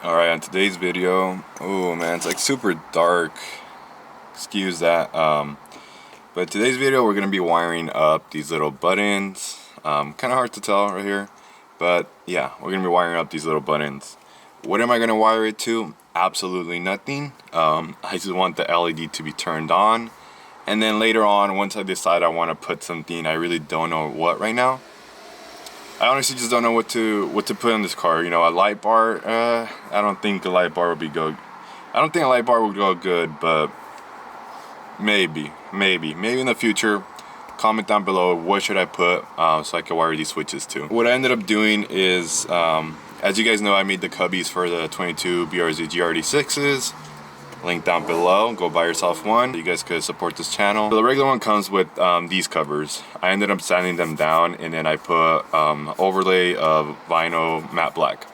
Alright, on today's video, oh man, it's like super dark, excuse that, but today's video we're going to be wiring up these little buttons, kind of hard to tell right here, but yeah, we're going to be wiring up these little buttons. What am I going to wire it to? Absolutely nothing. I just want the LED to be turned on, and then later on, once I decide I want to put something, I really don't know what right now. I honestly just don't know what to put on this car. You know, a light bar. I don't think a light bar would be good. I don't think a light bar would go good, but maybe in the future. Comment down below what should I put so I can wire these switches to. What I ended up doing is, as you guys know, I made the cubbies for the 22 BRZ GRD6s. Link down below. Go buy yourself one. You guys could support this channel. So the regular one comes with these covers. I ended up sanding them down, and then I put overlay of vinyl matte black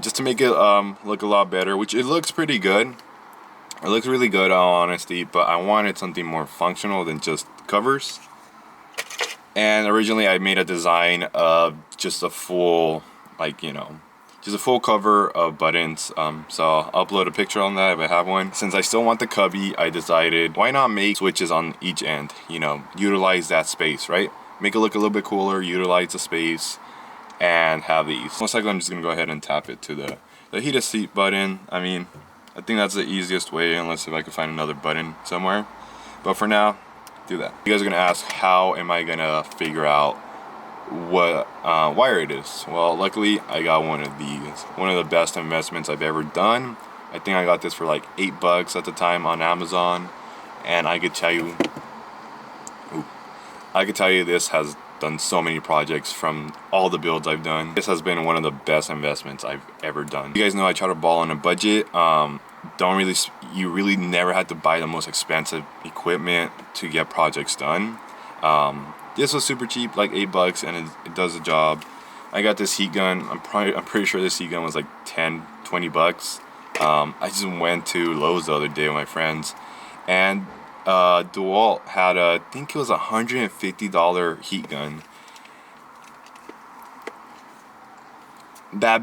just to make it look a lot better, which it looks pretty good. It looks really good, in all honesty, but I wanted something more functional than just covers. And originally I made a design of just a full, just a full cover of buttons. So I'll upload a picture on that if I have one. Since I still want the cubby, I decided why not make switches on each end, utilize that space, right? Make it look a little bit cooler, utilize the space, and have these. Most likely I'm just gonna go ahead and tap it to the heated seat button. I mean, I think that's the easiest way, unless if I can find another button somewhere. But for now, do that. You guys are gonna ask, how am I gonna figure out what wire it is? Well, luckily I got one of these. One of the best investments I've ever done. I think I got this for like $8 at the time on Amazon, and I could tell you this has done so many projects from all the builds I've done. This has been one of the best investments I've ever done. You guys know I try to ball on a budget. You really never had to buy the most expensive equipment to get projects done. This was super cheap, like $8, and it does the job. I got this heat gun. I'm pretty sure this heat gun was like $10-20. I just went to Lowe's the other day with my friends, and DeWalt had I think it was a $150 heat gun. That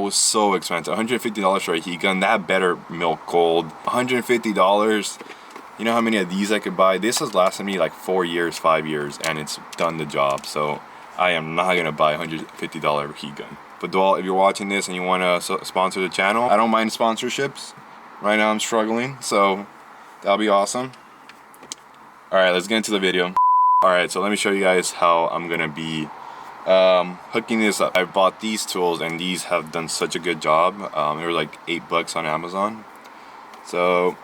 was so expensive. $150 for a heat gun. That better milk cold. $150. You know how many of these I could buy? This has lasted me like 4 years, 5 years, and it's done the job. So I am not gonna buy a $150 heat gun. But DeWalt, if you're watching this and you want to sponsor the channel, I don't mind sponsorships. Right now I'm struggling, so that'll be awesome. All right, let's get into the video. All right, so let me show you guys how I'm gonna be hooking this up. I bought these tools, and these have done such a good job. They were like $8 on Amazon. So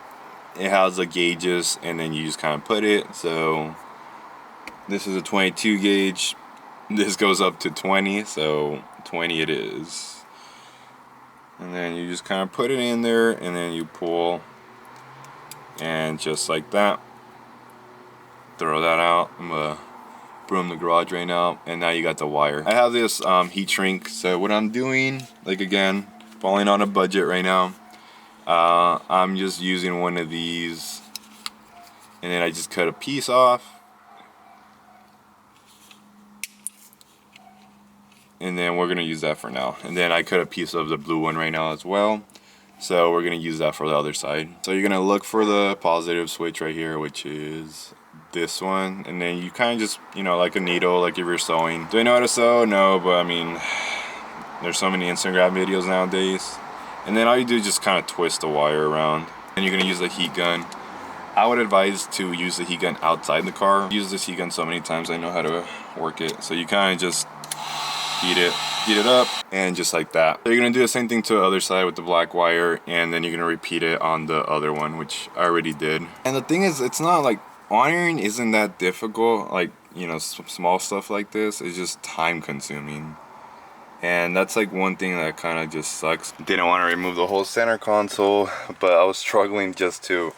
it has the gauges, and then you just kind of put it. So this is a 22 gauge. This goes up to 20, so 20 it is. And then you just kind of put it in there, and then you pull, and just like that, throw that out. I'm gonna broom the garage right now, and now you got the wire. I have this heat shrink, so what I'm doing, like again, falling on a budget right now, I'm just using one of these, and then I just cut a piece off, and then we're gonna use that for now. And then I cut a piece of the blue one right now as well, so we're gonna use that for the other side. So you're gonna look for the positive switch right here, which is this one, and then you kind of just, like a needle, like if you're sewing. Do I know how to sew? No, but I mean, there's so many Instagram videos nowadays. And then all you do is just kind of twist the wire around, and you're gonna use the heat gun. I would advise to use the heat gun outside the car. I've used this heat gun so many times, I know how to work it. So you kind of just heat it up, and just like that. So you're gonna do the same thing to the other side with the black wire, and then you're gonna repeat it on the other one, which I already did. And the thing is, it's not like, wiring isn't that difficult. Like, small stuff like this is just time consuming. And that's like one thing that kind of just sucks. Didn't want to remove the whole center console, but I was struggling just to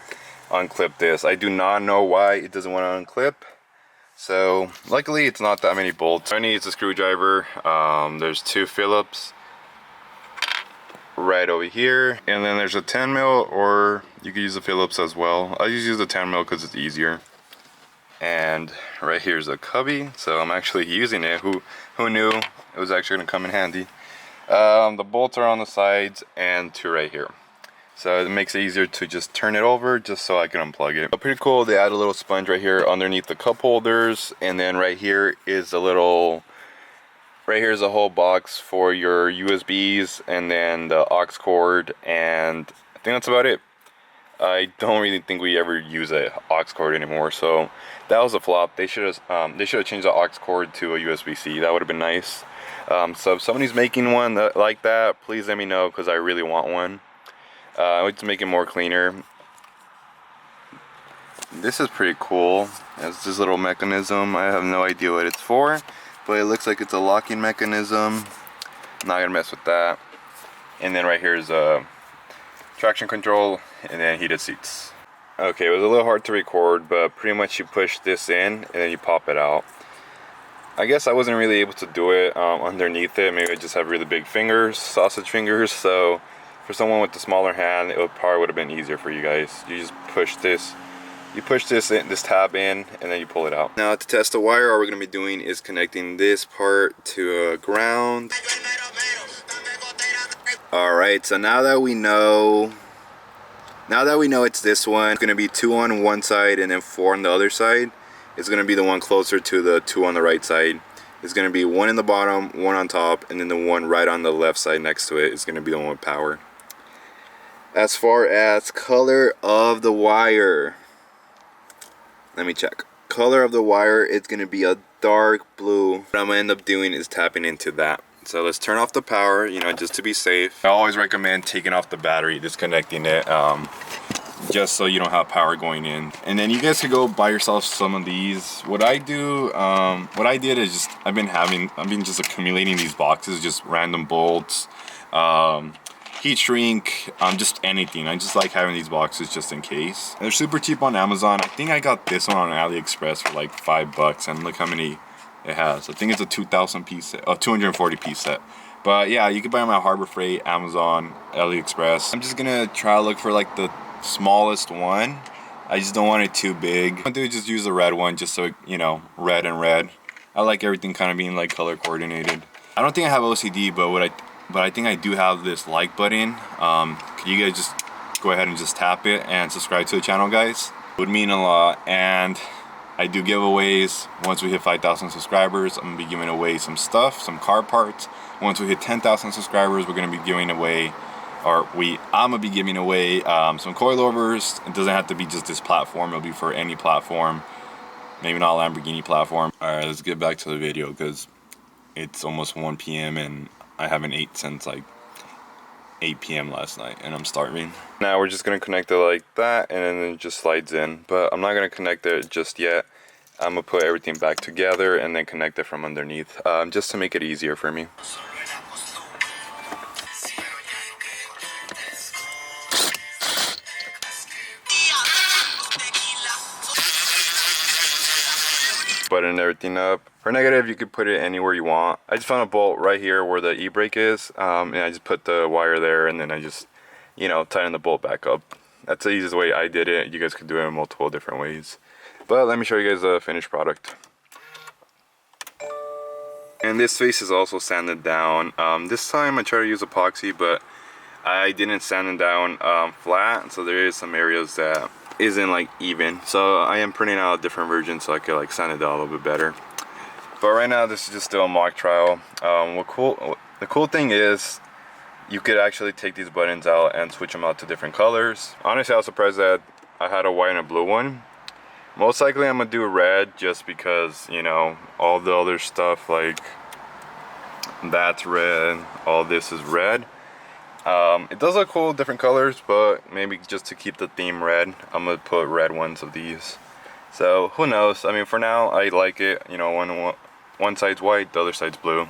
unclip this. I do not know why it doesn't want to unclip. So luckily it's not that many bolts. I need a screwdriver. There's 2 Phillips right over here, and then there's a 10 mil, or you could use the Phillips as well. I just use the 10 mil because it's easier. And right here's a cubby, so I'm actually using it. Who knew it was actually gonna come in handy. The bolts are on the sides and two right here. So it makes it easier to just turn it over just so I can unplug it. But pretty cool, they add a little sponge right here underneath the cup holders, and then right here is a little, right here is a whole box for your USBs and then the aux cord, and I think that's about it. I don't really think we ever use a aux cord anymore, so that was a flop. They should have changed the aux cord to a USB-C. That would have been nice. So if somebody's making one like that, please let me know because I really want one. I like to make it more cleaner. This is pretty cool. It's this little mechanism. I have no idea what it's for, but it looks like it's a locking mechanism. I'm not gonna mess with that. And then right here is a traction control and then heated seats. Okay, it was a little hard to record, but pretty much you push this in and then you pop it out. I guess I wasn't really able to do it underneath it. Maybe I just have really big fingers, sausage fingers, so for someone with the smaller hand, it probably would have been easier for you guys. You just push this, this tab in, and then you pull it out. Now to test the wire, all we're gonna be doing is connecting this part to ground. All right, so now that we know it's this one, it's gonna be 2 on one side and then 4 on the other side. It's gonna be the one closer to the 2 on the right side. It's gonna be 1 in the bottom, 1 on top, and then the one right on the left side next to it is gonna be the one with power. As far as color of the wire, let me check. Color of the wire, it's gonna be a dark blue. What I'm gonna end up doing is tapping into that. So let's turn off the power, you know, just to be safe. I always recommend taking off the battery, disconnecting it, just so you don't have power going in. And then you guys could go buy yourself some of these. What I do, what I did is just, I've been just accumulating these boxes, just random bolts, heat shrink, just anything. I just like having these boxes just in case. And they're super cheap on Amazon. I think I got this one on AliExpress for like $5, and look how many it has. I think it's a 2,000 piece set, 240 piece set. But yeah, you can buy them at Harbor Freight, Amazon, AliExpress. I'm just gonna try to look for like the smallest one. I just don't want it too big. I'm gonna just use the red one just so, you know, red and red. I like everything kind of being like color coordinated. I don't think I have OCD, but I think I do have this like button. Could you guys just go ahead and just tap it and subscribe to the channel, guys? It would mean a lot. And I do giveaways. Once we hit 5,000 subscribers, I'm gonna be giving away some stuff, some car parts. Once we hit 10,000 subscribers, we're gonna be giving away, I'm gonna be giving away some coilovers. It doesn't have to be just this platform. It'll be for any platform. Maybe not a Lamborghini platform. All right, let's get back to the video because it's almost 1 p.m. and I haven't ate since like 8 p.m. last night and I'm starving. Now we're just gonna connect it like that and then it just slides in, but I'm not gonna connect it just yet. I'm gonna put everything back together and then connect it from underneath, just to make it easier for me. Button everything up. For negative, you could put it anywhere you want. I just found a bolt right here where the e-brake is, and I just put the wire there, and then I just, you know, tighten the bolt back up. That's the easiest way I did it. You guys could do it in multiple different ways. But let me show you guys the finished product. And this face is also sanded down. This time I tried to use epoxy, but I didn't sand it down flat, so there is some areas that isn't like even. So I am printing out a different version so I could like sand it down a little bit better. But right now this is just still a mock trial. The cool thing is you could actually take these buttons out and switch them out to different colors. Honestly, I was surprised that I had a white and a blue one. Most likely I'm gonna do red just because, you know, all the other stuff like that's red, all this is red. It does look cool, different colors, but maybe just to keep the theme red, I'm gonna put red ones of these. So who knows? I mean, for now I like it. You know, one side's white, the other side's blue.